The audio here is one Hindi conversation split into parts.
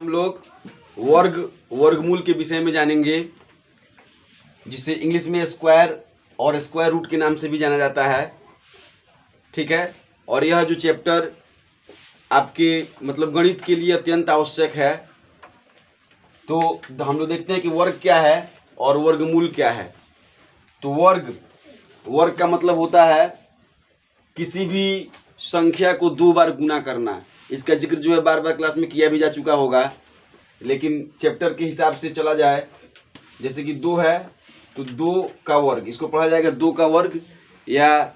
हम लोग वर्गमूल के विषय में जानेंगे, जिसे इंग्लिश में स्क्वायर और स्क्वायर रूट के नाम से भी जाना जाता है। ठीक है। और यह जो चैप्टर आपके मतलब गणित के लिए अत्यंत आवश्यक है। तो हम लोग देखते हैं कि वर्ग क्या है और वर्गमूल क्या है। तो वर्ग का मतलब होता है किसी भी संख्या को दो बार गुना करना। इसका जिक्र जो है बार बार क्लास में किया भी जा चुका होगा, लेकिन चैप्टर के हिसाब से चला जाए। जैसे कि 2 है तो 2 का वर्ग, इसको पढ़ा जाएगा 2 का वर्ग या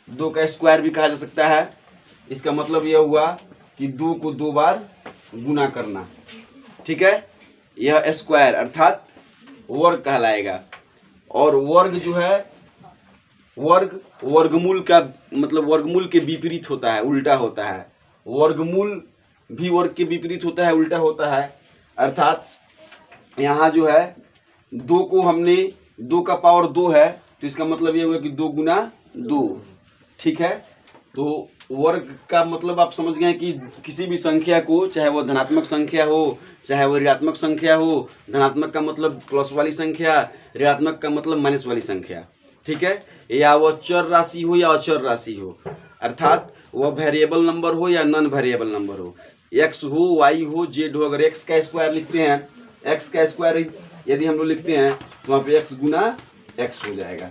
2 का स्क्वायर भी कहा जा सकता है। इसका मतलब यह हुआ कि 2 को 2 बार गुना करना। ठीक है, यह स्क्वायर अर्थात वर्ग कहलाएगा। और वर्ग जो है वर्गमूल का मतलब वर्गमूल के विपरीत होता है, उल्टा होता है। वर्गमूल भी वर्ग के विपरीत होता है, उल्टा होता है। अर्थात यहाँ जो है 2 को हमने 2 का पावर 2 है तो इसका मतलब ये हुआ कि 2 गुना 2। ठीक है, तो वर्ग का मतलब आप समझ गए कि किसी भी संख्या को, चाहे वो धनात्मक संख्या हो चाहे वो ऋणात्मक संख्या हो। धनात्मक का मतलब प्लस वाली संख्या, ऋणात्मक का मतलब माइनस वाली संख्या। ठीक है, या वह चर राशि हो या अचर राशि हो, अर्थात वह वेरिएबल नंबर हो या नॉन वेरिएबल नंबर हो, एक्स हो, वाई हो, जेड हो। अगर एक्स का स्क्वायर लिखते हैं, एक्स का स्क्वायर यदि हम लोग लिखते हैं तो वहाँ पे एक्स गुना एक्स हो जाएगा।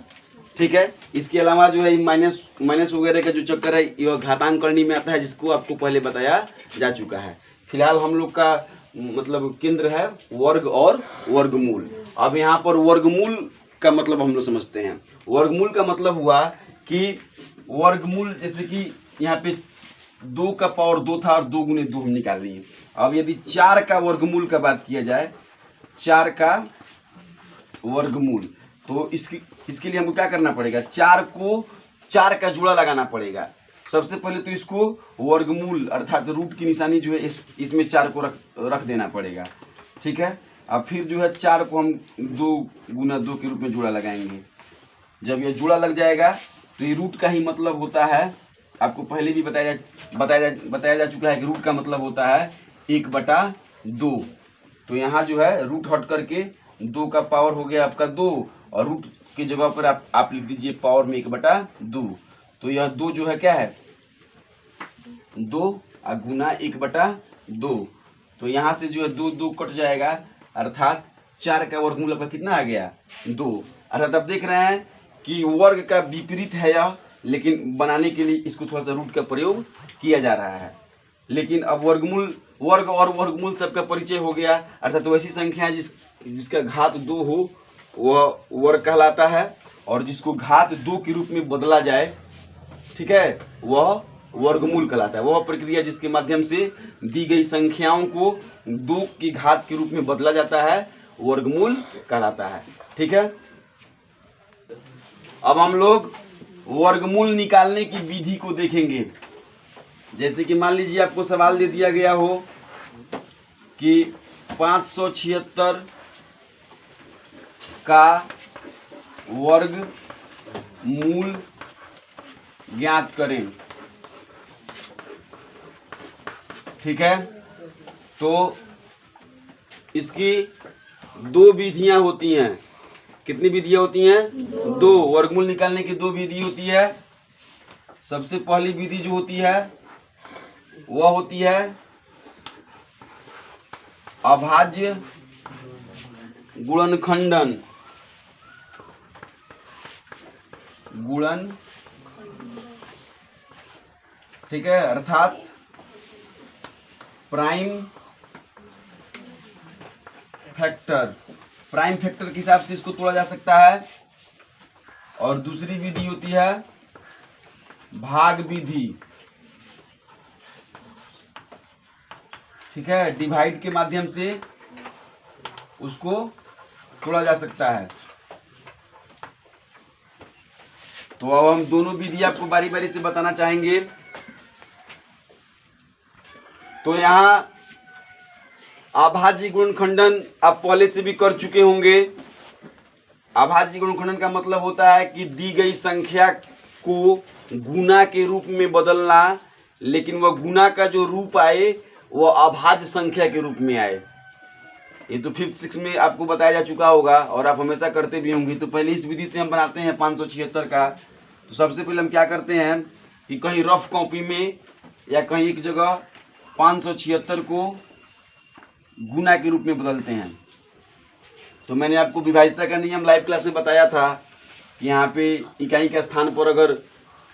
ठीक है, इसके अलावा जो है माइनस वगैरह का जो चक्कर है यह घातांक करनी में आता है, जिसको आपको पहले बताया जा चुका है। फिलहाल हम लोग का मतलब केंद्र है वर्ग और वर्गमूल। अब यहाँ पर वर्गमूल का मतलब हम लोग समझते हैं। वर्गमूल का मतलब हुआ कि वर्गमूल, जैसे कि यहाँ पे 2 का पावर 2 था और 2 गुने 2 हम निकाल लिए। अब यदि 4 का वर्गमूल का बात किया जाए, 4 का वर्गमूल, तो इसके लिए हमको क्या करना पड़ेगा? 4 का जोड़ा लगाना पड़ेगा। सबसे पहले तो इसको वर्गमूल अर्थात रूट की निशानी जो है इसमें 4 को रख देना पड़ेगा। ठीक है, अब फिर जो है 4 को हम 2 गुना 2 के रूप में जोड़ा लगाएंगे। जब ये जोड़ा लग जाएगा तो ये रूट का ही मतलब होता है, आपको पहले भी बताया जा चुका है कि रूट का मतलब होता है 1/2। तो यहाँ जो है रूट हट करके 2 का पावर हो गया आपका 2 और रूट की जगह पर आप लिख दीजिए पावर में 1/2। तो यह 2 जो है क्या है 2 गुना 1/2। तो यहाँ से जो है 2 कट जाएगा, अर्थात 4 का वर्गमूल आपका कितना आ गया 2। अर्थात आप देख रहे हैं कि वर्ग का विपरीत है यह, लेकिन बनाने के लिए इसको थोड़ा सा रूट का प्रयोग किया जा रहा है। लेकिन अब वर्ग और वर्गमूल सबका परिचय हो गया। अर्थात वैसी संख्या जिसका घात 2 हो वह वर्ग कहलाता है, और जिसको घात 2 के रूप में बदला जाए, ठीक है, वह वर्गमूल कहलाता है। वह प्रक्रिया जिसके माध्यम से दी गई संख्याओं को 2 की घात के रूप में बदला जाता है, वर्गमूल कहलाता है। ठीक है, अब हम लोग वर्गमूल निकालने की विधि को देखेंगे। जैसे कि मान लीजिए आपको सवाल दे दिया गया हो कि 576 का वर्गमूल ज्ञात करें। ठीक है, तो इसकी 2 विधियां होती हैं। कितनी विधियां होती हैं? 2। वर्गमूल निकालने की 2 विधि होती है। सबसे पहली विधि जो होती है वह होती है अभाज्य गुणनखंडन। ठीक है, अर्थात प्राइम फैक्टर के हिसाब से इसको तोड़ा जा सकता है। और दूसरी विधि होती है भाग विधि। ठीक है, डिवाइड के माध्यम से उसको तोड़ा जा सकता है। तो अब हम दोनों विधि आपको बारी बारी से बताना चाहेंगे। तो यहाँ अभाज्य गुणनखंडन आप पहले से भी कर चुके होंगे। अभाज्य गुणनखंडन का मतलब होता है कि दी गई संख्या को गुना के रूप में बदलना, लेकिन वह गुना का जो रूप आए वो अभाज्य संख्या के रूप में आए। ये तो 5th 6 में आपको बताया जा चुका होगा और आप हमेशा करते भी होंगे। तो पहले इस विधि से हम बनाते हैं 576 का। तो सबसे पहले हम क्या करते हैं कि कहीं रफ कॉपी में या कहीं एक जगह 576 को गुना के रूप में बदलते हैं। तो मैंने आपको विभाज्यता का नियम लाइव क्लास में बताया था कि यहाँ पे इकाई के स्थान पर अगर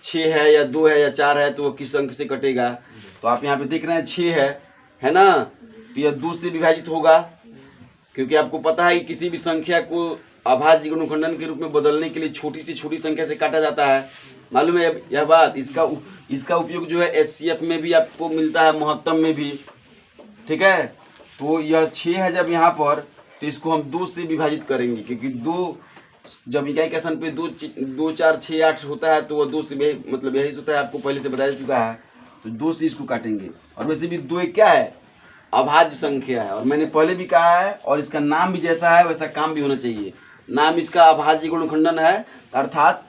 6 है या 2 है या 4 है तो वो किस अंक से कटेगा। तो आप यहाँ पे देख रहे हैं 6 है ना, तो यह 2 से विभाजित होगा, क्योंकि आपको पता है कि किसी भी संख्या को अभाज्य गुणनखंडन के रूप में बदलने के लिए छोटी से छोटी संख्या से काटा जाता है। मालूम है यह बात। इसका उपयोग जो है एचसीएफ में भी आपको मिलता है, महत्तम में भी। ठीक है, तो यह 6 है जब यहाँ पर, तो इसको हम 2 से विभाजित करेंगे, क्योंकि 2 जब इकाई के स्थान पे 2 4 6 8 होता है तो वह 2 से मतलब यही होता है, आपको पहले से बताया चुका है। तो 2 से इसको काटेंगे। और वैसे भी 2 क्या है, अभाज्य संख्या है। और मैंने पहले भी कहा है, और इसका नाम भी जैसा है वैसा काम भी होना चाहिए। नाम इसका अभाज्य गुणनखंडन है, अर्थात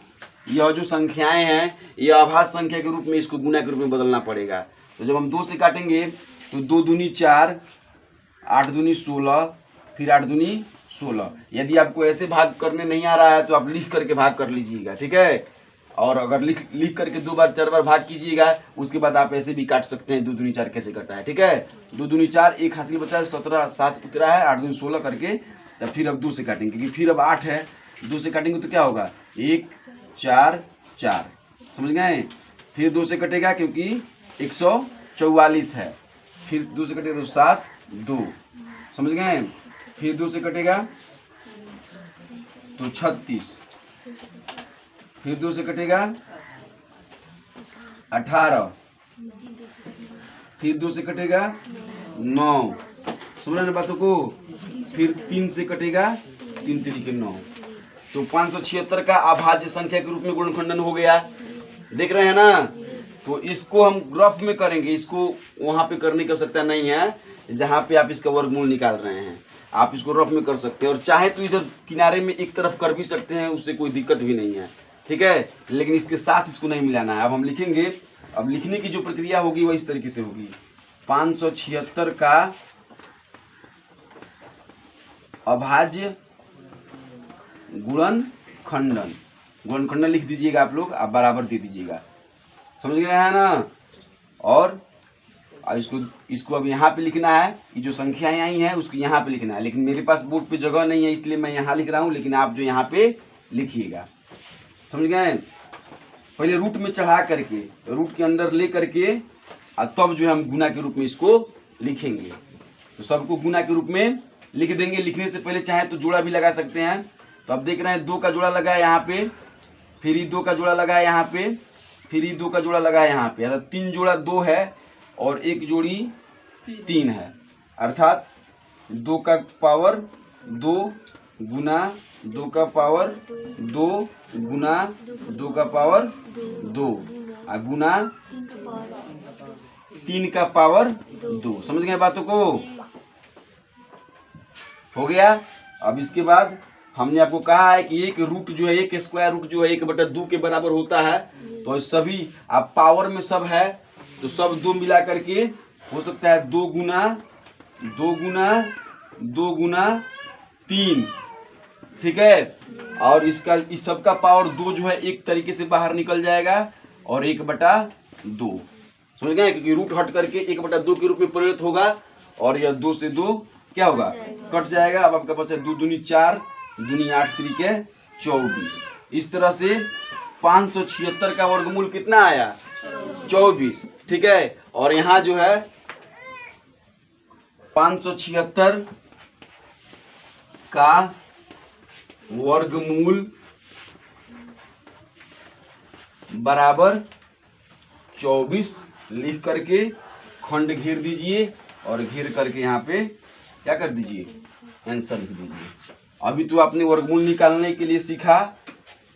यह जो संख्याएं हैं यह अभाज्य संख्या के रूप में इसको गुना के रूप में बदलना पड़ेगा। तो जब हम 2 से काटेंगे तो 2 दूनी 4, 8 दूनी 16, फिर 8 दूनी 16। यदि आपको ऐसे भाग करने नहीं आ रहा है तो आप लिख करके भाग कर लीजिएगा। ठीक है, और अगर लिख करके 2 बार 4 बार भाग कीजिएगा, उसके बाद आप ऐसे भी काट सकते हैं 2 दूनी 4 कैसे कटा है। ठीक है, 2 दूनी 4, एक हासिल बचा है, 17 7 उतरा है, 8 दूनी 16 करके तब फिर अब 2 से काटेंगे, क्योंकि फिर अब 8 है, 2 से काटेंगे तो क्या होगा 1 4 4। समझ गए। फिर 2 से कटेगा क्योंकि 144 है, फिर 2 से कटेगा तो 7 2। समझ गए। फिर 2 से कटेगा तो 36, फिर 2 से कटेगा 18, फिर 2 से कटेगा 9। समझ रहे बातों को। फिर 3 से कटेगा 3 3 9। तो 576 का अभाज्य संख्या के रूप में गुणनखंडन हो गया। देख रहे हैं ना। तो इसको हम रफ में करेंगे, इसको वहां पे करने की आवश्यकता नहीं है जहां पे आप इसका वर्गमूल निकाल रहे हैं। आप इसको रफ में कर सकते हैं, और चाहे तो इधर किनारे में एक तरफ कर भी सकते हैं, उससे कोई दिक्कत भी नहीं है। ठीक है, लेकिन इसके साथ इसको नहीं मिलाना है। अब हम लिखेंगे। अब लिखने की जो प्रक्रिया होगी वह इस तरीके से होगी। 576 का अभाज्य गुणनखंडन, गुणनखंडन लिख दीजिएगा आप लोग, आप बराबर दे दीजिएगा। समझ गए हैं ना। और इसको अब यहाँ पे लिखना है कि जो संख्याएं आई हैं उसको यहाँ पे लिखना है, लेकिन मेरे पास बोर्ड पे जगह नहीं है इसलिए मैं यहाँ लिख रहा हूँ, लेकिन आप जो यहाँ पे लिखिएगा। समझ गए। पहले रूट में चढ़ा करके, रूट के अंदर ले करके, और तब जो है हम गुना के रूप में इसको लिखेंगे। तो सबको गुना के रूप में लिख देंगे। लिखने से पहले चाहे तो जोड़ा भी लगा सकते हैं। तो अब देख रहे हैं 2 का जोड़ा लगा है यहाँ पे, फिर 2 का जोड़ा लगा है यहाँ पे, फिर 2 का जोड़ा लगा है यहाँ पे, अर्थात 3 जोड़ा 2 है और 1 जोड़ी 3 है, अर्थात 2 का पावर 2 गुना 2 का पावर 2 गुना 2 का पावर 2 और गुना 3 का पावर 2। समझ गए बातों को। हो गया। अब इसके बाद हमने आपको कहा है कि एक रूट जो है, एक स्क्वायर रूट जो है 1/2 के बराबर होता है। तो सभी आप पावर में सब है तो सब 2 मिला करके हो सकता है 2 गुना 2 गुना 2 गुना 3। ठीक है, और इस सब का पावर 2 जो है एक तरीके से बाहर निकल जाएगा और 1/2। समझ गए, क्योंकि रूट हट करके 1/2 के रूप में परिणत होगा और यह 2 से 2 क्या होगा, कट जाएगा। अब आपका बचा 2 दूनी 4 दूनी 8 3 24। इस तरह से 576 का वर्गमूल कितना आया 24। ठीक है, और यहाँ जो है 576 का वर्गमूल बराबर 24 लिख करके खंड घेर दीजिए और घेर करके यहाँ पे क्या कर दीजिए, आंसर लिख दीजिए। अभी तो आपने वर्गमूल निकालने के लिए सीखा,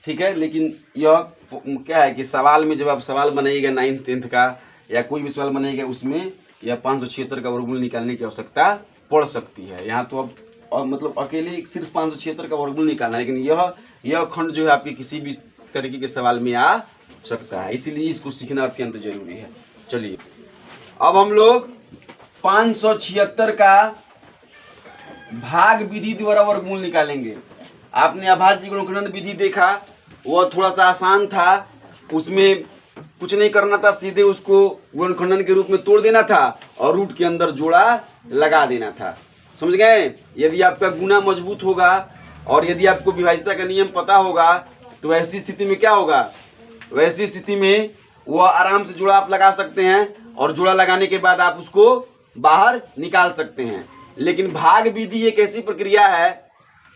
ठीक है, लेकिन यह क्या है कि सवाल में जब आप सवाल बनाइएगा 9th 10th का या कोई भी सवाल बनाइएगा उसमें यह 576 का वर्गमूल निकालने की आवश्यकता पड़ सकती है। यहाँ तो अब और मतलब अकेले सिर्फ 576 का वर्गमूल निकालना है, लेकिन यह खंड जो है आपके किसी भी तरीके के सवाल में आ सकता है, इसीलिए इसको सीखना अत्यंत जरूरी है। चलिए अब हम लोग 576 का भाग विधि द्वारा वर्गमूल निकालेंगे। आपने अभाज्य गुणनखंडन विधि देखा, वह थोड़ा सा आसान था, उसमें कुछ नहीं करना था, सीधे उसको गुणनखंडन के रूप में तोड़ देना था और रूट के अंदर जोड़ा लगा देना था। समझ गए? यदि आपका गुना मजबूत होगा और यदि आपको विभाज्यता का नियम पता होगा तो ऐसी स्थिति में क्या होगा, वैसी स्थिति में वह आराम से जोड़ा आप लगा सकते हैं और जोड़ा लगाने के बाद आप उसको बाहर निकाल सकते हैं। लेकिन भाग विधि एक ऐसी प्रक्रिया है,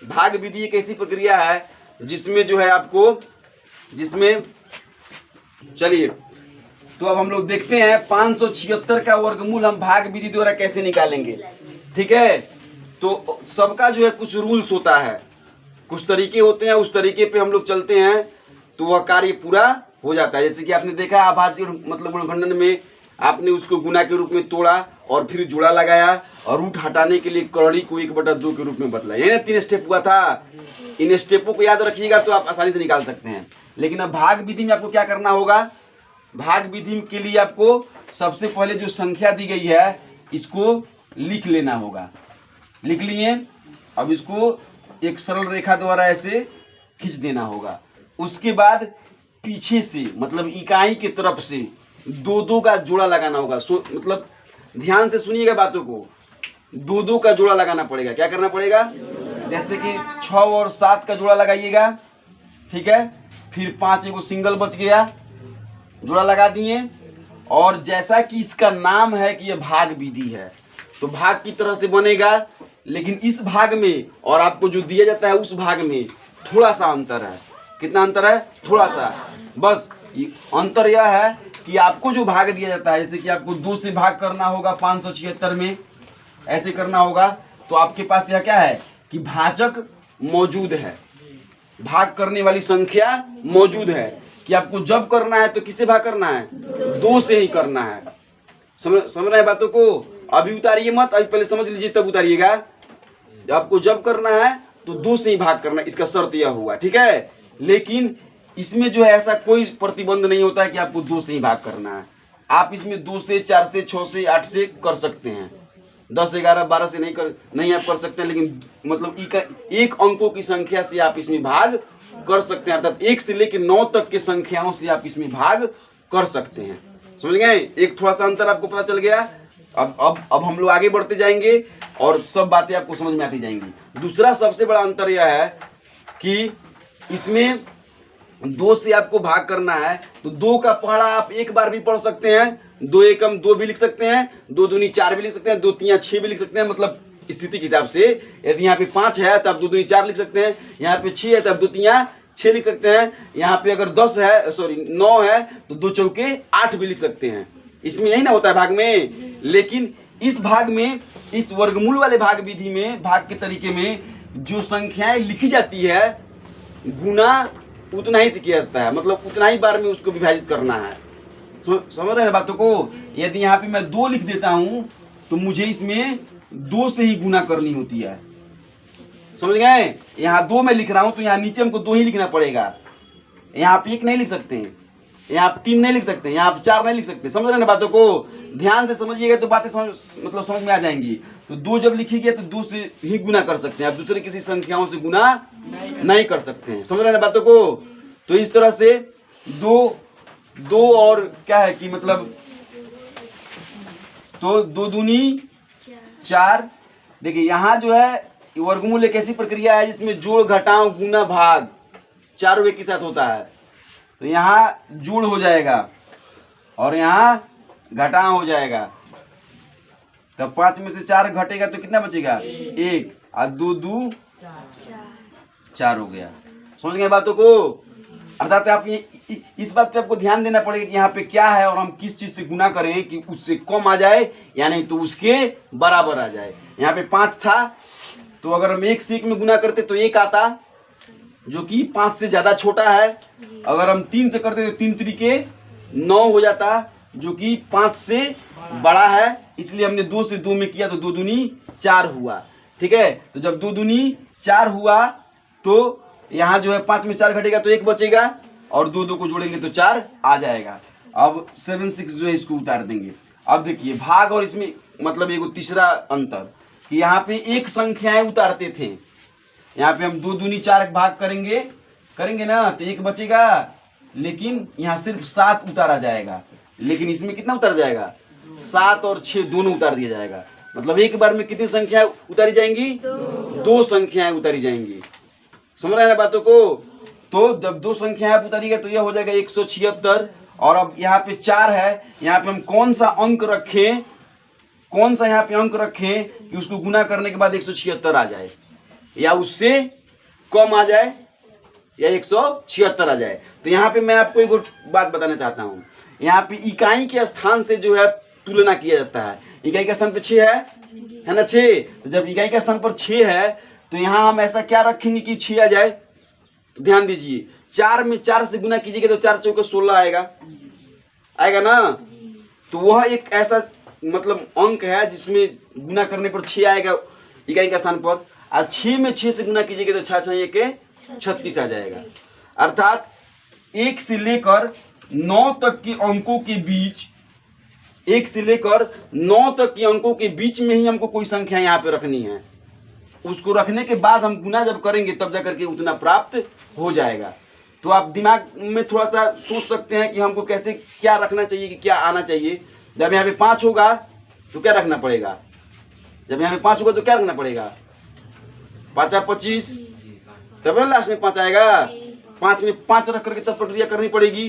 भाग विधि एक ऐसी प्रक्रिया है जिसमें जो है आपको, जिसमें चलिए तो अब हम लोग देखते हैं 576 का वर्गमूल हम भाग विधि द्वारा कैसे निकालेंगे। ठीक है, तो सबका जो है कुछ रूल्स होता है, कुछ तरीके होते हैं, उस तरीके पे हम लोग चलते हैं तो वह कार्य पूरा हो जाता है। जैसे कि आपने देखा अभाज्य मतलब गुणनखंडन में आपने उसको गुना के रूप में तोड़ा और फिर जोड़ा लगाया और रूट हटाने के लिए कड़ी को 1/2 के रूप में बदला। ये 3 स्टेप हुआ था। इन स्टेपों को याद रखिएगा तो आप आसानी से निकाल सकते हैं। लेकिन अब भाग विधि में आपको क्या करना होगा, भाग विधि के लिए आपको सबसे पहले जो संख्या दी गई है इसको लिख लेना होगा। लिख लिए, अब इसको एक सरल रेखा द्वारा ऐसे खींच देना होगा। उसके बाद पीछे से मतलब इकाई की तरफ से 2-2 का जोड़ा लगाना होगा। मतलब ध्यान से सुनिएगा बातों को, 2-2 का जोड़ा लगाना पड़ेगा। क्या करना पड़ेगा, जैसे कि 6 और 7 का जोड़ा लगाइएगा। ठीक है, फिर 5 एगो सिंगल बच गया, जोड़ा लगा दिए। और जैसा कि इसका नाम है कि यह भाग विधि है तो भाग की तरह से बनेगा, लेकिन इस भाग में और आपको जो दिया जाता है उस भाग में थोड़ा सा अंतर है। कितना अंतर है, थोड़ा सा। बस अंतर यह है कि आपको जो भाग दिया जाता है, जैसे कि आपको 2 से भाग करना होगा 576 में, ऐसे करना होगा तो आपके पास यह क्या है कि भाजक मौजूद है, भाग करने वाली संख्या मौजूद है कि आपको जब करना है तो किससे भाग करना है, 2 से ही करना है। समझ रहे हैं बातों को? अभी उतारिए मत, अभी पहले समझ लीजिए तब उतारिएगा। आपको जब करना है तो 2 से ही भाग करना, इसका शर्त यह हुआ। ठीक है, लेकिन इसमें जो है ऐसा कोई प्रतिबंध नहीं होता है कि आपको 2 से ही भाग करना है। आप इसमें 2 से, 4 से, 6 से, 8 से कर सकते हैं, 10, 11, 12 से नहीं आप कर सकते हैं। लेकिन मतलब एक अंकों की संख्या से आप इसमें भाग कर सकते हैं, अर्थात 1 से लेकर 9 तक की संख्याओं से आप इसमें भाग कर सकते हैं। समझ गए? एक थोड़ा सा अंतर आपको पता चल गया। अब हम लोग आगे बढ़ते जाएंगे और सब बातें आपको समझ में आती जाएंगी। दूसरा सबसे बड़ा अंतर यह है कि इसमें 2 से आपको भाग करना है तो 2 का पहाड़ा आप एक बार भी पढ़ सकते हैं, 2 एकम 2 भी लिख सकते हैं, 2 दूनी 4 भी लिख सकते हैं, 2 तियां 6 भी लिख सकते हैं। मतलब स्थिति के हिसाब से यदि यहाँ पे 5 है तो आप 2 दूनी 4 लिख सकते हैं, यहाँ पे 6 है तो आप 2 तियां 6 लिख सकते हैं, यहाँ पे अगर 10 है, सॉरी 9 है तो 2 चौके 8 भी लिख सकते हैं। इसमें यही ना होता है भाग में। लेकिन इस भाग में, इस वर्गमूल वाले भाग विधि में, भाग के तरीके में जो संख्याएं लिखी जाती है गुना उतना ही से किया जाता है, मतलब उतना ही बार में उसको विभाजित करना है। समझ रहे हैं बातों को? यदि यहाँ पे मैं 2 लिख देता हूं तो मुझे इसमें 2 से ही गुना करनी होती है। समझ गए? यहाँ 2 मैं लिख रहा हूं तो यहाँ नीचे हमको 2 ही लिखना पड़ेगा। यहाँ आप 1 नहीं लिख सकते हैं, यहाँ आप 3 नहीं लिख सकते, यहाँ आप 4 नहीं लिख सकते। समझ रहे हैं ना बातों को? ध्यान से समझिएगा तो बातें समझ में आ जाएंगी। तो 2 जब लिखिएगा तो 2 से ही गुना कर सकते हैं, आप दूसरे किसी संख्याओं से गुना नहीं कर सकते हैं। समझ रहे हैं ना बातों को? तो इस तरह से 2 और क्या है कि मतलब तो 2 दूनी 4। देखिए यहाँ जो है वर्गमूल एक ऐसी प्रक्रिया है जिसमें जोड़, घटाव, गुना, भाग चारों एक ही साथ होता है। तो यहाँ जोड़ हो जाएगा और यहाँ घटाव हो जाएगा। तब 5 में से 4 घटेगा तो कितना बचेगा, 1 और 2 2 4 हो गया। समझ गए बातों को? अर्थात आप इस बात पे आपको ध्यान देना पड़ेगा कि यहाँ पे क्या है और हम किस चीज से गुना करें कि उससे कम आ जाए या नहीं तो उसके बराबर आ जाए। यहाँ पे 5 था तो अगर हम 1 से 1 में गुना करते तो 1 आता, जो कि 5 से ज्यादा छोटा है। अगर हम 3 से करते तो 3 तरीके 9 हो जाता, जो कि 5 से बड़ा है। इसलिए हमने 2 से 2 में किया तो 2 दूनी 4 हुआ। ठीक है, तो जब 2 दूनी 4 हुआ तो यहाँ जो है 5 में 4 घटेगा तो 1 बचेगा और 2 2 को जोड़ेंगे तो 4 आ जाएगा। अब 7 6 जो है इसको उतार देंगे। अब देखिए भाग और इसमें मतलब एगो तीसरा अंतर कि यहाँ पे एक संख्याएं उतारते थे, यहाँ पे हम 2 दूनी 4 भाग करेंगे ना तो 1 बचेगा, लेकिन यहाँ सिर्फ 7 उतारा जाएगा। लेकिन इसमें कितना उतारा जाएगा? 7 और 6 दोनों उतार दिया जाएगा। मतलब एक बार में कितनी संख्याएं उतारी जाएंगी? 2 संख्याएं उतारी जाएंगी। समझ रहे हैं बातों को? तो जब 2 संख्याएं उतारी गई तो यह हो जाएगा 176। और अब यहाँ पे 4 है, यहाँ पे हम कौन सा अंक रखें, कौन सा यहाँ पे अंक रखें कि उसको गुना करने के बाद 176 आ जाए, या उससे कम आ जाए, या 176 आ जाए। तो यहाँ पे मैं आपको एक बात बताना चाहता हूँ, यहाँ पे इकाई के स्थान से जो है तुलना किया जाता है। इकाई के स्थान पे 6 है ना, 6। तो जब इकाई के स्थान पर 6 है तो यहाँ हम ऐसा क्या रखेंगे कि 6 आ जाए? तो ध्यान दीजिए, 4 में 4 से गुना कीजिएगा तो 4 चौके 16 आएगा ना। तो वह एक ऐसा मतलब अंक है जिसमें गुना करने पर 6 आएगा इकाई के स्थान पर। और 6 में 6 से गुना कीजिएगा तो 6 6 के 36 आ जाएगा। अर्थात 1 से लेकर 9 तक के अंकों के बीच, 1 से लेकर 9 तक के अंकों के बीच में ही हमको कोई संख्या यहाँ पे रखनी है। उसको रखने के बाद हम गुना जब करेंगे तब जाकर के उतना प्राप्त हो जाएगा। तो आप दिमाग में थोड़ा सा सोच सकते हैं कि हमको कैसे क्या रखना चाहिए, कि क्या आना चाहिए। जब यहाँ पे 5 होगा तो क्या रखना पड़ेगा? जब यहाँ पे 5 होगा तो क्या रखना पड़ेगा? 5 25, तब लास्ट में 5 आएगा। 5 में 5 रख करके तब प्रक्रिया करनी पड़ेगी।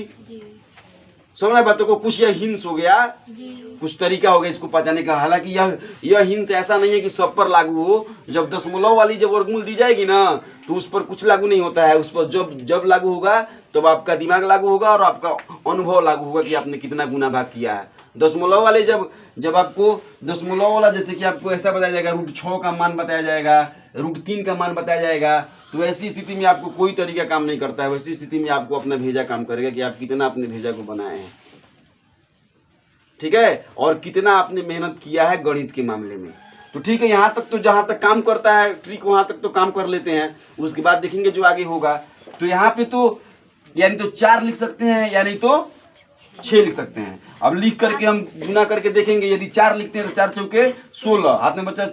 समझना बातों को? कुछ यह हिंस हो गया, कुछ तरीका हो गया इसको पहचानने का। हालांकि यह हिंस ऐसा नहीं है कि सब पर लागू हो। जब दशमलव वाली जब वर्गमूल दी जाएगी ना तो उस पर कुछ लागू नहीं होता है। उस पर जब लागू होगा तब आपका दिमाग लागू होगा और आपका अनुभव लागू होगा कि आपने कितना गुना भाग किया है। दशमलव वाले जब आपको दशमलव वाला जैसे कि आपको ऐसा बताया जाएगा, √6 का मान बताया जाएगा, √3 का मान बताया जाएगा, तो ऐसी स्थिति में आपको कोई तरीका काम नहीं करता है। वैसी स्थिति में आपको अपना भेजा काम करेगा कि आप कितना अपने भेजा को बनाए हैं, ठीक है, और कितना आपने मेहनत किया है गणित के मामले में। तो ठीक है, यहाँ तक तो जहाँ तक काम करता है ट्रिक वहाँ तक तो काम कर लेते हैं। उसके बाद देखेंगे जो आगे होगा। तो यहाँ पे तो यानी तो 4 लिख सकते हैं, यानी तो 6 लिख सकते हैं। अब लिख करके हम गुना करके देखेंगे। यदि 4 लिखते हैं तो 4 चौके 16, हाथ में बचा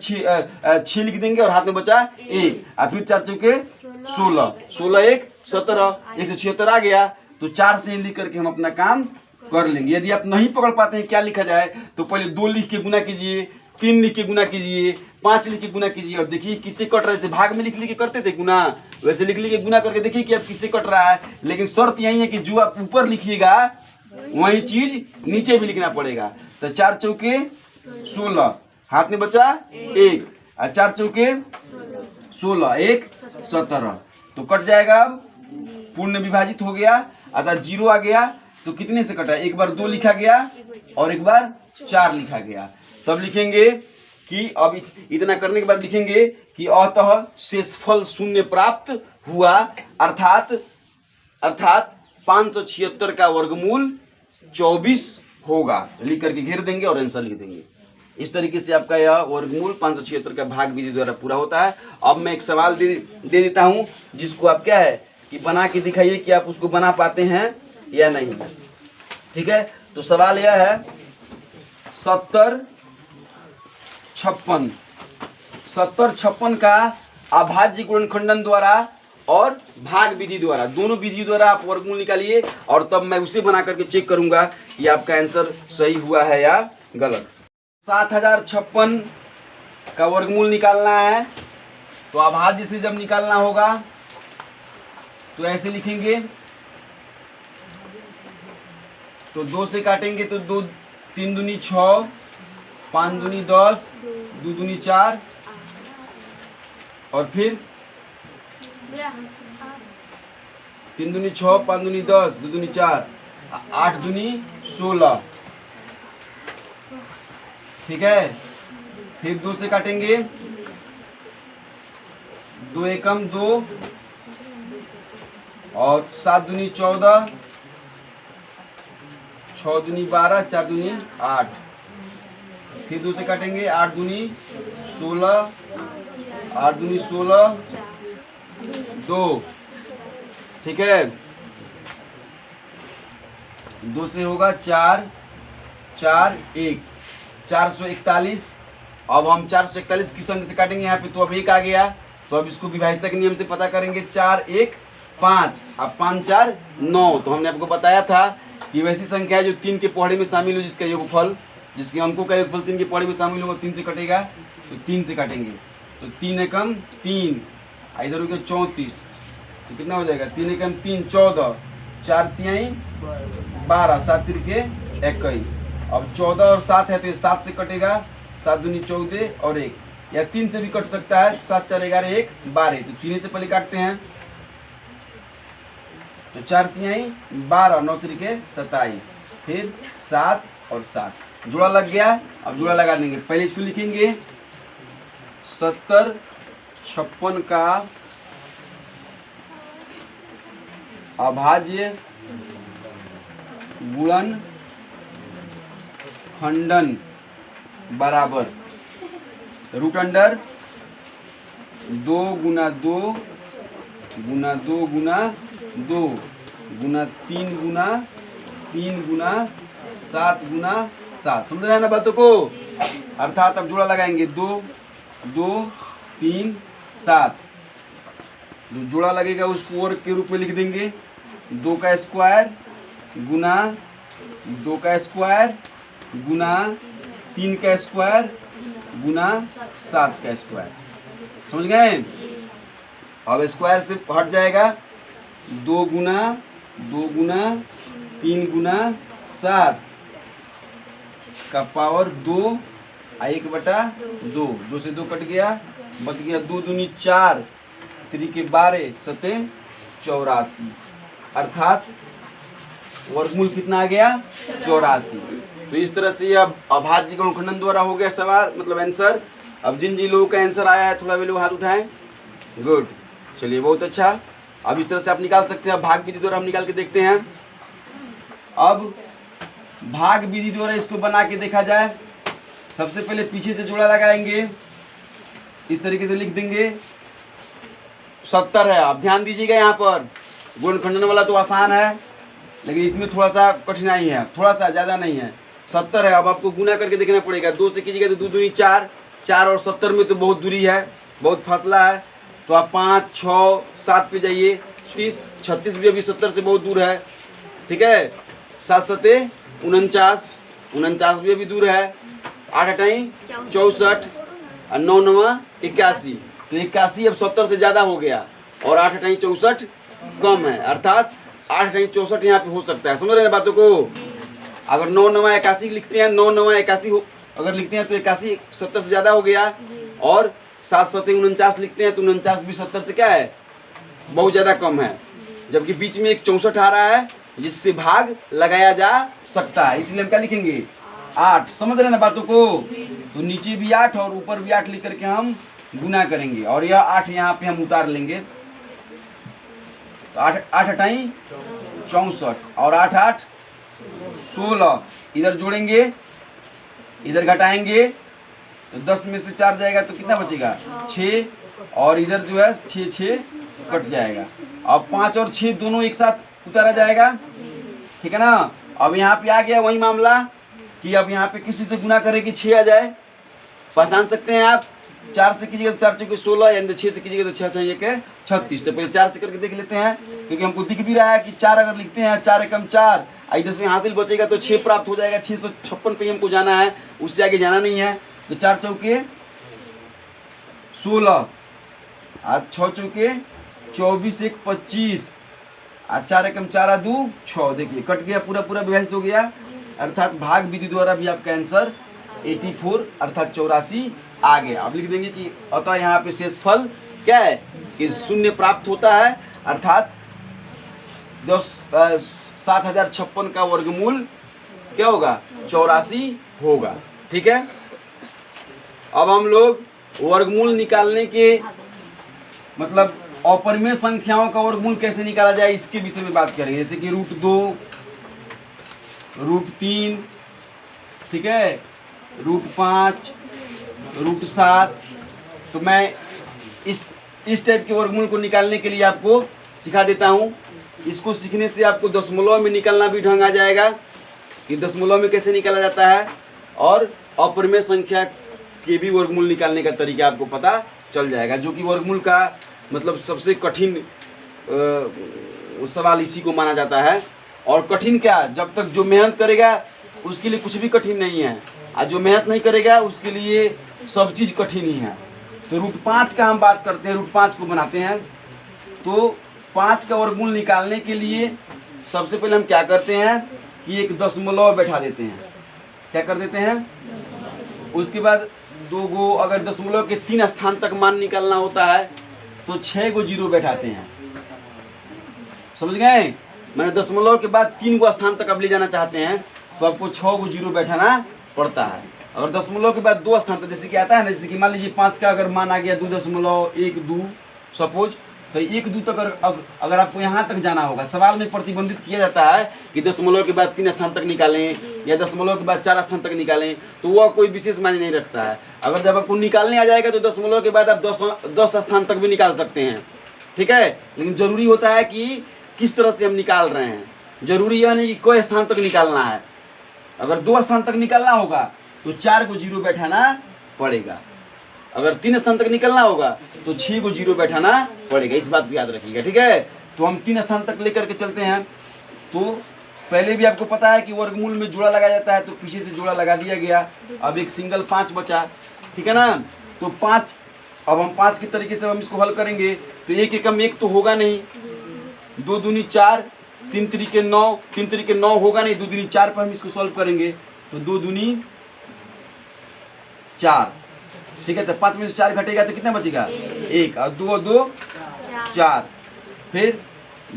6 लिख देंगे और हाथ में बचा 1, और फिर 4 चौके 16, 16 1 17, 176 आ गया। तो 4 से लिख करके हम अपना काम कर लेंगे। यदि आप नहीं पकड़ पाते हैं क्या लिखा जाए तो पहले 2 लिख के गुना कीजिए, 3 लिख के गुना कीजिए, 5 लिख के गुना कीजिए। और देखिए किससे कट रहा है। भाग में लिख के करते थे गुना, वैसे लिख के गुना करके देखिए कि आप किससे कट रहा है। लेकिन शर्त यही है कि जो आप ऊपर लिखिएगा वही चीज नीचे भी लिखना पड़ेगा। तो 4 चौके 16, हाथ में बचा 1, और 4 चौके 16 1 17, तो कट जाएगा। अब पूर्ण विभाजित हो गया, अर्थात 0 आ गया। तो कितने से कटा? एक बार 2 लिखा गया और एक बार 4 लिखा गया। तब लिखेंगे कि अब इतना करने के बाद लिखेंगे कि अतः शेषफल 0 प्राप्त हुआ, अर्थात 576 का वर्गमूल 24 होगा। लिख करके घेर देंगे और आंसर लिख देंगे। इस तरीके से आपका यह वर्गमूल 576 का भाग विधि द्वारा पूरा होता है। अब मैं एक सवाल दे देता हूं जिसको आप क्या है कि बना के दिखाइए कि आप उसको बना पाते हैं या नहीं। ठीक है, तो सवाल यह है 70 56 का अभाज्य गुणनखंडन द्वारा और भाग विधि द्वारा, दोनों विधि द्वारा आप वर्गमूल निकालिए और तब मैं उसे बना करके चेक करूंगा कि आपका आंसर सही हुआ है या गलत। 7056 का वर्गमूल निकालना है तो अभाज्य से जब निकालना होगा तो ऐसे लिखेंगे। तो 2 से काटेंगे तो 2 3 दूनी 6, 5 दूनी 10, 2 दूनी 4, और फिर 3 दूनी 6, 5 दूनी 10, 2 दूनी 4, 8 दूनी 16। ठीक है, फिर 2 से काटेंगे, 2 एकम 2, और 7 दूनी 14, 6 दूनी 12, 4 दूनी 8। फिर 2 से काटेंगे, 8 दूनी 16, 8 दूनी 16, 2। ठीक है, 2 से होगा 4 4 1, 441। अब हम 441 किस अंक से काटेंगे यहाँ पे, तो अब 1 आ गया, तो अब इसको विभाजिता के नियम से पता करेंगे। 4 1 5, अब 5 4 9। तो हमने आपको बताया था कि वैसी संख्या है जो 3 के पौड़े में शामिल हो, जिसका योगफल, जिसके अंकों का योगफल 3 के पौड़े में शामिल होगा, 3 से कटेगा, तो 3 से काटेंगे। तो 3 एकम 3, इधर हो गया 34, तो कितना हो जाएगा, 3 एकम 3 14, 4 तिहाई 12, 7 तिरके 21। अब 14 और 7 है तो ये 7 से कटेगा, 7 दूनी 14 और 1, या 3 से भी कट सकता है, 7 4 11 1 12, तो 3 से पहले काटते हैं। तो 4 तिहाई 12, 9 तिरके 27, फिर 7 और 7, जुड़ा लग गया। अब जुड़ा लगा देंगे, पहले इसको लिखेंगे 70 56 का अभाज्य गुणन खंडन बराबर रूट अंडर 2 गुना 2 गुना 2 गुना 2 गुना 3 गुना 3 गुना 7 गुना 7। समझ रहे हैं ना बातों को। अर्थात अब जोड़ा लगाएंगे 2 2 3 7, जो जोड़ा लगेगा उसको वर्ग के रूप में लिख देंगे। 2 का स्क्वायर गुना 2 का स्क्वायर गुना 3 का स्क्वायर गुना 7 का स्क्वायर। समझ गए। अब स्क्वायर से हट जाएगा, 2 गुना 3 गुना 7 का पावर 2, 1/2, 2 से 2 कट गया, बच गया 2 दूनी 4, 3 के 12, 7 84। अर्थात वर्गमूल कितना आ गया, 84। तो इस तरह से अब अभाज्य गुणनखंडन द्वारा हो गया सवाल, मतलब आंसर। अब जिन जिन लोगों का आंसर आया है थोड़ा वे लोग हाथ उठाएं। गुड, चलिए बहुत अच्छा। अब इस तरह से आप निकाल सकते हैं। भाग विधि द्वारा हम निकाल के देखते हैं। अब भाग विधि द्वारा इसको बना के देखा जाए। सबसे पहले पीछे से जोड़ा लगाएंगे, इस तरीके से लिख देंगे 70 है। आप ध्यान दीजिएगा, यहाँ पर गुणनखंडन वाला तो आसान है, लेकिन इसमें थोड़ा सा कठिनाई है, थोड़ा सा ज़्यादा नहीं है। 70 है। अब आपको गुना करके देखना पड़ेगा। 2 से कीजिएगा तो 2 दूनी 4, 4 और 70 में तो बहुत दूरी है, बहुत फासला है। तो आप 5 6 7 पे जाइए, 30 36 भी अभी 70 से बहुत दूर है। ठीक है, 7 7 49, 49 भी अभी दूर है। 8 8 64 और 9 9 81, तो 81 अब 70 से ज़्यादा हो गया, और 8 8 64 कम है। अर्थात 8 8 64 यहाँ पे हो सकता है। समझ रहे हैं बातों को। अगर 9 9 81 लिखते हैं, 9 9 81 हो अगर लिखते हैं तो 81 70 से ज़्यादा हो गया, और 7 7 49 लिखते हैं तो 49 भी 70 से क्या है, बहुत ज़्यादा कम है। जबकि बीच में एक 64 आ रहा है जिससे भाग लगाया जा सकता है, इसलिए हम क्या लिखेंगे 8। समझ रहे हैं ना बातों को। तो नीचे भी 8 और ऊपर भी 8 लिख करके हम गुना करेंगे, और यह 8 यहाँ पे हम उतार लेंगे। तो 8 8 8 64 और 8 8 16, इधर जोड़ेंगे, इधर घटाएंगे, तो 10 में से 4 जाएगा तो कितना बचेगा 6, और इधर जो है 6 6 कट जाएगा। अब 5 और 6 दोनों एक साथ उतारा जाएगा। ठीक है ना। अब यहाँ पे आ गया वही मामला कि अब यहाँ पे किसी से गुना करें कि 6 आ जाए। पहचान सकते हैं आप। 4 से कीजिएगा तो 4 चौके 16, यानी 6 से कीजिएगा तो 6 6 1 36। तो पहले 4 से करके देख लेते हैं, क्योंकि हमको दिख भी रहा है कि 4 अगर लिखते हैं, 4 एकम 4, 10 में हासिल बचेगा तो 6 प्राप्त हो जाएगा। 656 पे हमको जाना है, उससे आगे जाना नहीं है। तो 4 चौके 16, 6 चौके 24 1 25, 4 एकम 4 2 6। देखिए कट गया, पूरा पूरा विभाजित हो गया। अर्थात भाग विधि द्वारा भी आपका आंसर 84 अर्थात 84 आ गया। अब लिख देंगे कि अतः यहाँ पे शेषफल क्या है कि 0 प्राप्त होता है। अर्थात 7056 का वर्गमूल क्या होगा 84 होगा। ठीक है। अब हम लोग वर्गमूल निकालने के मतलब अपरिमेय संख्याओं का वर्गमूल कैसे निकाला जाए इसके विषय में बात करेंगे। जैसे कि √2, √3, ठीक है, √5, √7। तो मैं इस टाइप के वर्गमूल को निकालने के लिए आपको सिखा देता हूँ। इसको सीखने से आपको दशमलव में निकालना भी ढंग आ जाएगा कि दशमलव में कैसे निकाला जाता है, और अपरिमेय संख्या के भी वर्गमूल निकालने का तरीका आपको पता चल जाएगा, जो कि वर्गमूल का मतलब सबसे कठिन सवाल इसी को माना जाता है। और कठिन क्या, जब तक जो मेहनत करेगा उसके लिए कुछ भी कठिन नहीं है, और जो मेहनत नहीं करेगा उसके लिए सब चीज़ कठिन ही है। तो √5 का हम बात करते हैं, √5 को बनाते हैं। तो 5 का वर्गमूल निकालने के लिए सबसे पहले हम क्या करते हैं कि एक दशमलव बैठा देते हैं। क्या कर देते हैं? उसके बाद 2 गो, अगर दशमलव के 3 स्थान तक मान निकालना होता है तो 6 गो जीरो बैठाते हैं। समझ गए? मैंने दशमलव के बाद 3 गो स्थान तक अब ले जाना चाहते हैं तो आपको 6 गो जीरो बैठाना पड़ता है। अगर दशमलव के बाद 2 स्थान तक, जैसे कि आता है ना, जैसे कि मान लीजिए 5 का अगर मान आ गया 2.12 सपोज, तो 1-2 तक अगर आपको यहाँ तक जाना होगा, सवाल में प्रतिबंधित किया जाता है कि दशमलव के बाद 3 स्थान तक निकालें या दशमलव के बाद 4 स्थान तक निकालें, तो वह कोई विशेष मायने नहीं रखता है। अगर जब आपको निकालने आ जाएगा तो दशमलव के बाद आप 10 स्थान तक भी निकाल सकते हैं, ठीक है। लेकिन जरूरी होता है कि किस तरह से हम निकाल रहे हैं, जरूरी यह नहीं कि कोई स्थान तक निकालना है। अगर 2 स्थान तक निकालना होगा तो 4 गो जीरो बैठाना पड़ेगा, अगर 3 स्थान तक निकलना होगा तो 6 गो जीरो बैठाना पड़ेगा। इस बात को याद रखिएगा, ठीक है। तो हम 3 स्थान तक लेकर के चलते हैं। तो पहले भी आपको पता है कि वर्गमूल में जोड़ा लगाया जाता है, तो पीछे से जोड़ा लगा दिया गया। अब एक सिंगल 5 बचा, ठीक है ना। तो 5, अब हम 5 के तरीके से हम इसको हल करेंगे। तो 1 एकम 1 तो होगा नहीं, 2 दूनी 4, 3 तरीके 9, 3 तरीके 9 होगा नहीं, 2 दूनी 4 पर हम इसको सॉल्व करेंगे। तो 2 दूनी 4, ठीक है। तो 5 में से 4 घटेगा तो कितना बचेगा? 1, और 2 और 2 4, फिर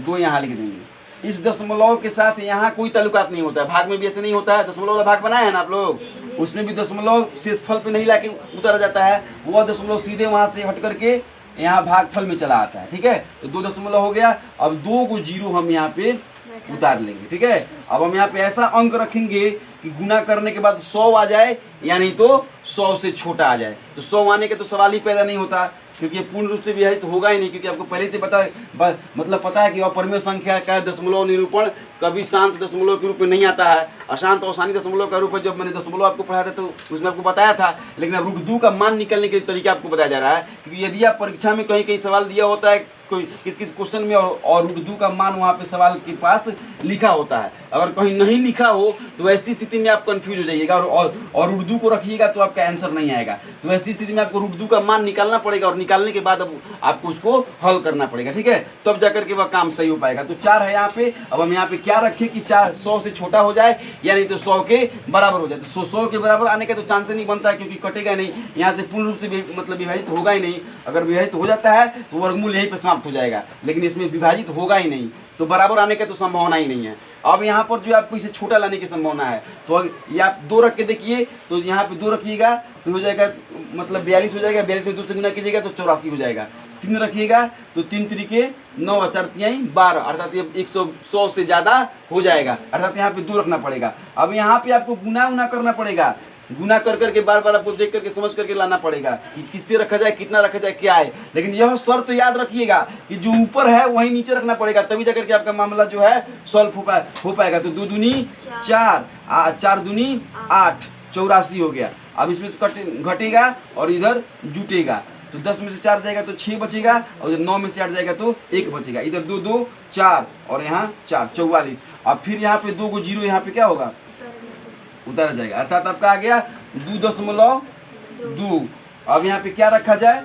2 यहाँ लिख देंगे। इस दशमलव के साथ यहाँ कोई ताल्लुकात नहीं होता है, भाग में भी ऐसे नहीं होता है। दशमलव वाला भाग बनाया है ना आप लोग, उसमें भी दशमलव शेषफल पे नहीं लाके उतारा जाता है, वह दशमलव सीधे वहाँ से हट करके यहाँ भागफल में चला आता है, ठीक है। तो 2 दशमलव हो गया। अब 2 गो जीरो हम यहाँ पे उतार लेंगे, ठीक है। अब हम यहाँ पे ऐसा अंक रखेंगे कि गुना करने के बाद 100 आ जाए, या नहीं तो 100 से छोटा आ जाए। तो 100 आने के तो सवाल ही पैदा नहीं होता, क्योंकि ये पूर्ण रूप से विभाजित तो होगा ही नहीं, क्योंकि आपको पहले से मतलब पता है कि अपरिमेय संख्या का दशमलव निरूपण कभी शांत दशमलव के रूप में नहीं आता है। अशांत और अशानी दशमलव का रूप है, जब मैंने दशमलव आपको पढ़ाया था तो उसमें आपको बताया था। लेकिन अब √2 का मान निकलने के तरीका आपको बताया जा रहा है, क्योंकि यदि आप परीक्षा में कहीं सवाल दिया होता है कोई किस क्वेश्चन में, और √2 का मान वहाँ पे सवाल के पास लिखा होता है, अगर कहीं नहीं लिखा हो तो ऐसी स्थिति में आप कंफ्यूज हो जाइएगा और √2 को रखिएगा तो आपका आंसर नहीं आएगा। तो ऐसी स्थिति में आपको √2 का मान निकालना पड़ेगा, और निकालने के बाद अब आपको उसको हल करना पड़ेगा, ठीक है। तब जाकर के वह काम सही हो पाएगा। तो 4 है यहाँ पे। अब हम यहाँ पे क्या रखें कि 4 100 से छोटा हो जाए, या नहीं तो 100 के बराबर हो जाए। तो 100 के बराबर आने का तो चांस नहीं बनता है, क्योंकि कटेगा नहीं, यहाँ से पूर्ण रूप से मतलब विभाजित होगा ही नहीं। अगर विभाजित हो जाता है तो वर्गमूल यहीं पर समाप्त हो जाएगा, लेकिन इसमें विभाजित होगा ही नहीं, तो बराबर आने का तो संभावना ही नहीं है। अब यहाँ पर जो आपको इसे छोटा लाने की संभावना है, तो ये आप 2 रख के देखिए। तो यहाँ पे 2 रखिएगा तो हो जाएगा मतलब 42 हो जाएगा, 42 में 2 से गुना कीजिएगा तो 84 हो जाएगा। 3 रखिएगा तो 3 तरीके 9 और 4 तिहाई 12, अर्थात ये 100 से ज़्यादा हो जाएगा, अर्थात यहाँ पे 2 रखना पड़ेगा। अब यहाँ पे आपको गुना उना करना पड़ेगा, गुना कर करके बार बार आपको देख करके समझ करके लाना पड़ेगा कि किससे रखा जाए, कितना रखा जाए, क्या है। लेकिन यह शर्त याद रखिएगा कि जो ऊपर है वही नीचे रखना पड़ेगा, तभी जाकर के आपका मामला जो है सॉल्व हो पाएगा। तो 2 दूनी 4, 4 दूनी 8, 84 हो गया। अब इसमें से घटेगा और इधर जुटेगा, तो 10 में से 4 जाएगा तो 6 बचेगा, और इधर 9 में से 8 जाएगा तो 1 बचेगा। इधर 2 2 4 और यहाँ 4, 44। अब फिर यहाँ पे 2 गो जीरो यहाँ पे क्या होगा? उतारा जाएगा, अर्थात आपका आ गया 2.2। अब यहाँ पे क्या रखा जाए?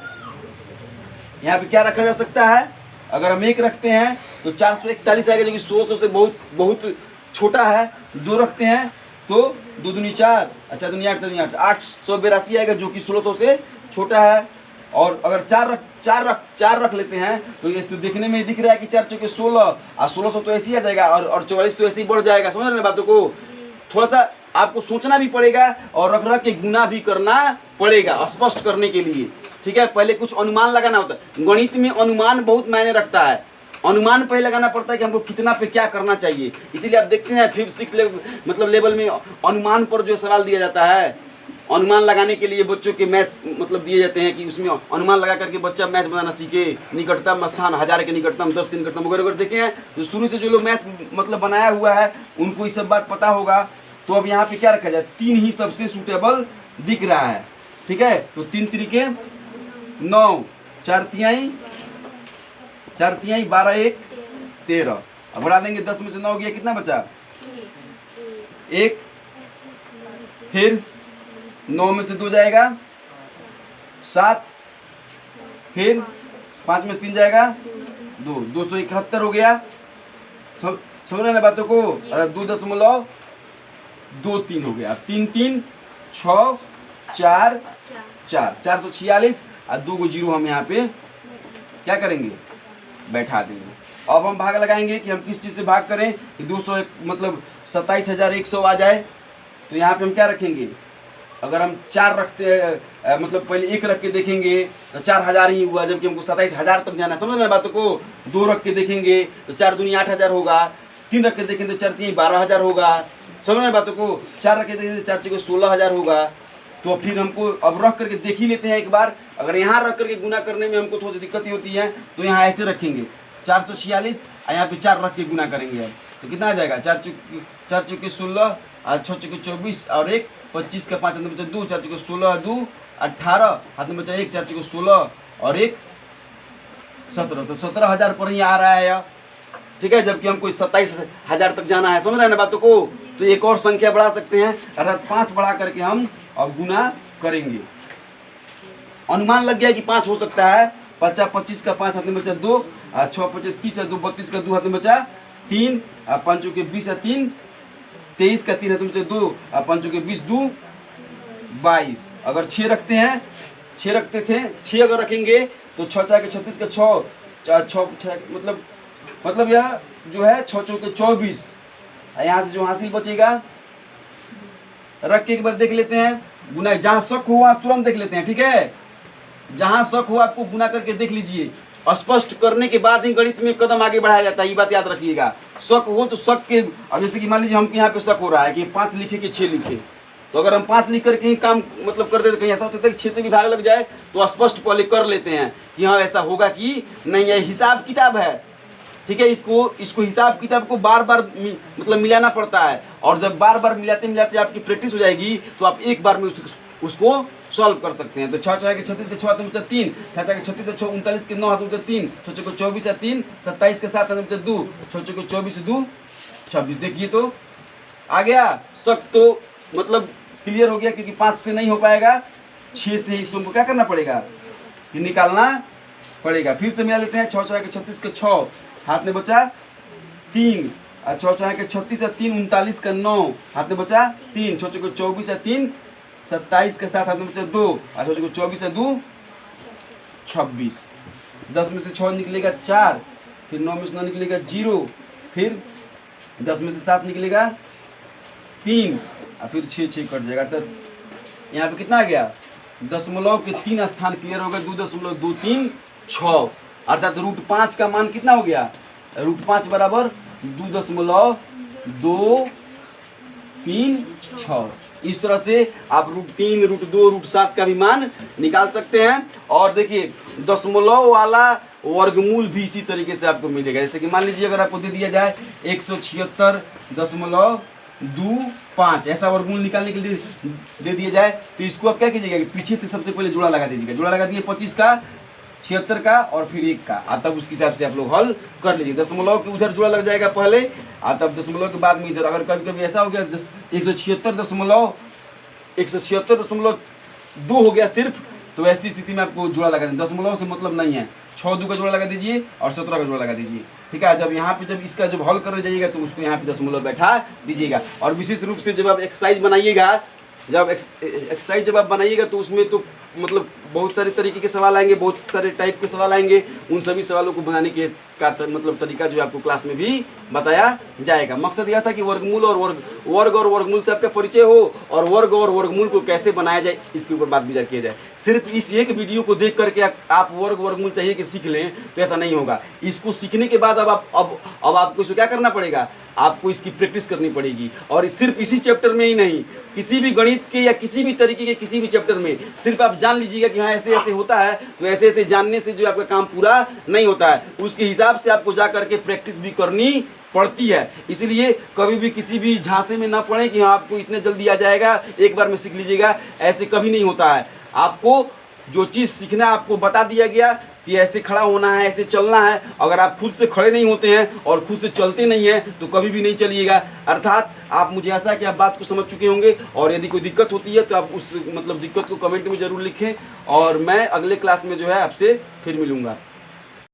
यहाँ पे क्या रखा जा सकता है? अगर हम 1 रखते हैं तो 441 आएगा, जो कि 1600 से बहुत छोटा है। 2 रखते हैं तो 2 दूनी 4, अच्छा 2 दूनी 8, 882 आएगा, जो कि 1600 से छोटा है। और अगर 4 रख लेते हैं तो ये तो देखने में दिख रहा है कि 4 चौके 16, और 1600 तो ऐसे ही आ जाएगा, और 44 तो ऐसे ही बढ़ जाएगा। समझ रहे हैं बातों को? थोड़ा सा आपको सोचना भी पड़ेगा और रख के गुना भी करना पड़ेगा स्पष्ट करने के लिए, ठीक है। पहले कुछ अनुमान लगाना होता है, गणित में अनुमान बहुत मायने रखता है। अनुमान पहले लगाना पड़ता है कि हमको कितना पे क्या करना चाहिए। इसीलिए आप देखते हैं 5th 6th मतलब लेवल में अनुमान पर जो सवाल दिया जाता है, अनुमान लगाने के लिए बच्चों के मैथ मतलब दिए जाते हैं कि उसमें अनुमान लगा करके बच्चा मैथ बनाना सीखे। निकटतम स्थान 1000 के निकटतम, 10 के निकटतम वगैरह वगैरह देखे हैं। तो शुरू से जो लोग मैथ मतलब बनाया हुआ है उनको ये सब बात पता होगा। तो अब यहाँ पे क्या रखा जाए? 3 ही सबसे सूटेबल दिख रहा है, ठीक है। तो 3 त्रिके 9, 4 तिहाई 12 1 13। अब बढ़ा देंगे, 10 में से 9 गया, कितना बचा 1, फिर 9 में से 2 जाएगा 7, फिर 5 में 3 जाएगा 2, 271 हो गया। समझ रहे ना बातों को। 2.23 हो गया। 3 3 6 4 4 446 और 2 को 0 हम यहाँ पे क्या करेंगे, बैठा देंगे। अब हम भाग लगाएंगे कि हम किस चीज़ से भाग करें कि 200 मतलब 27,100 आ जाए। तो यहाँ पे हम क्या रखेंगे, अगर हम 4 रखते हैं मतलब पहले 1 रख के देखेंगे तो 4,000 ही हुआ, जबकि हमको 27,000 तक जाना है। समझ रहे बातों को। 2 रख के देखेंगे तो 4 दूनी 8,000 होगा। 3 रख के देखेंगे तो 4 3 12,000 होगा। समझ रहे बातों को। 4 रख के देखेंगे तो 4 4 16,000 होगा। तो फिर हमको अब रख करके देख ही लेते हैं एक बार। अगर यहाँ रख करके गुना करने में हमको थोड़ी सी दिक्कत ही होती है, तो यहाँ ऐसे रखेंगे 446 और यहाँ पे 4 रख के गुना करेंगे। तो कितना आ जाएगा, 4 चौके 16 और 6 चौके 24 और 1 25 का 5 हाथ में बचा 2, 4 चौके 16 2 18 हाथ में बचा 1, 4 चौके 16 और 1 17। तो 17,000 पर ही आ रहा है यह, ठीक है। जबकि हमको 27,000 तक जाना है। समझ रहे हैं ना बातों को। तो एक और संख्या बढ़ा सकते हैं, अर्थात 5 बढ़ा करके हम अब गुना करेंगे। अनुमान लग गया कि 5 हो सकता है। 25 का 5 हाथ में बचा 2 और 6 25 30 और 2 32 का 2 हाथ में बचा 3 और 5 के 20 और 3 23 का 3 हाथ में बचा 2 और 5 के 20 2 22। अगर 6 रखते हैं, 6 रखते थे, 6 अगर रखेंगे तो 6 4 के 36 का 6 6 मतलब यह जो है 6 चौके 24। यहाँ से जो हासिल बचेगा रख के एक बार देख लेते हैं गुना। जहाँ शक हुआ तुरंत देख लेते हैं, ठीक है। जहाँ शक हुआ आपको गुना करके देख लीजिए। स्पष्ट करने के बाद ही गणित में कदम आगे बढ़ाया जाता है, ये बात याद रखिएगा। शक हो तो शक के, अब जैसे कि मान लीजिए हमको यहाँ पे शक हो रहा है कि 5 लिखे कि 6 लिखे, तो अगर हम 5 लिख करके ही काम मतलब कर देते, कहीं ऐसा होता है कि 6 से भी भाग लग जाए, तो स्पष्ट पहले कर लेते हैं कि हाँ ऐसा होगा कि नहीं। यह हिसाब किताब है, ठीक है। इसको हिसाब किताब को बार बार मतलब मिलाना पड़ता है। और जब बार बार मिलाते मिलाते आपकी प्रैक्टिस हो जाएगी, तो आप एक बार में उसको सॉल्व कर सकते हैं। तो 6 6 के 36 के 6 हाथ में बचा 3, 6 6 के 36 से 6 39 के 9 हाथ में बचा 3, 6 6 के 24 से 3 27 के 7 हाथ में बचा 2, 6 6 के 24 से 2 26। देखिए तो आ गया। शक तो मतलब क्लियर हो गया, क्योंकि 5 से नहीं हो पाएगा, 6 से ही इसको क्या करना पड़ेगा कि निकालना पड़ेगा। फिर से मिला लेते हैं। 6 6 के 36 के 6 हाथ में बचा 3 और 6 6 के 36 और 3 39 का 9 हाथ में बचा 3, 6 6 के 24 और 3 27 के 7 हाथ में बचा 2 और 6 6 के 24 और 2 26। 10 में से 6 निकलेगा 4, फिर 9 में से 9 निकलेगा 0, फिर 10 में से 7 निकलेगा 3 और फिर 6 कट जाएगा। तो यहाँ पे कितना आ गया, दशमलव के 3 स्थान क्लियर हो गए। 2.236 अर्थात √5 का मान कितना हो गया, √5 बराबर 2.236। इस तरह से आप √3 √2 √7 का भी मान निकाल सकते हैं। और देखिए दशमलव वाला वर्गमूल भी इसी तरीके से आपको मिलेगा। जैसे कि मान लीजिए अगर आपको दे दिया जाए 176.25, ऐसा वर्गमूल निकालने के लिए दे दिया जाए, तो इसको आप क्या कीजिएगा कि पीछे से सबसे पहले जुड़ा लगा दीजिएगा। जुड़ा लगा दिए 25 का, 76 का और फिर 1 का, और तब उसके हिसाब से आप लोग हल कर लीजिए। दशमलव के उधर जुड़ा लग जाएगा पहले, और तब दशमलव के बाद में इधर। अगर कभी कभी ऐसा हो गया 176.2 हो गया सिर्फ, तो ऐसी स्थिति में आपको जुड़ा लगा दीजिए। दशमलव से मतलब नहीं है, 6 2 का जुड़ा लगा दीजिए और 17 का जुड़ा लगा दीजिए, ठीक है। जब यहाँ पे जब इसका जब हल करने जाइएगा तो उसको यहाँ पे दशमलव बैठा दीजिएगा। और विशेष रूप से जब आप एक्सरसाइज बनाइएगा, जब आप बनाइएगा तो उसमें तो मतलब बहुत सारे तरीके के सवाल आएंगे, बहुत सारे टाइप के सवाल आएंगे। उन सभी सवालों को बनाने के मतलब तरीका जो आपको क्लास में भी बताया जाएगा। मकसद यह था कि वर्गमूल और वर्ग और वर्गमूल से आपका परिचय हो, और वर्ग और वर्गमूल को कैसे बनाया जाए इसके ऊपर बात विचार किया जाए। सिर्फ इस एक वीडियो को देख करके आप वर्ग वर्गमूल चाहिए कि सीख लें, तो ऐसा नहीं होगा। इसको सीखने के बाद अब आपको इसको क्या करना पड़ेगा, आपको इसकी प्रैक्टिस करनी पड़ेगी। और सिर्फ इसी चैप्टर में ही नहीं, किसी भी गणित के या किसी भी तरीके के किसी भी चैप्टर में सिर्फ आप जान लीजिएगा कि जो है ऐसे ऐसे होता है, तो ऐसे ऐसे जानने से जो आपका काम पूरा नहीं होता है, उसके हिसाब से आपको जा करके प्रैक्टिस भी करनी पड़ती है। इसलिए कभी भी किसी भी झांसे में ना पड़े कि हाँ आपको इतने जल्दी आ जाएगा, एक बार में सीख लीजिएगा, ऐसे कभी नहीं होता है। आपको जो चीज़ सीखना है आपको बता दिया गया कि ऐसे खड़ा होना है, ऐसे चलना है। अगर आप खुद से खड़े नहीं होते हैं और खुद से चलते नहीं हैं तो कभी भी नहीं चलिएगा। अर्थात आप, मुझे आशा है कि आप बात को समझ चुके होंगे, और यदि कोई दिक्कत होती है तो आप उस दिक्कत को कमेंट में ज़रूर लिखें, और मैं अगले क्लास में जो है आपसे फिर मिलूँगा।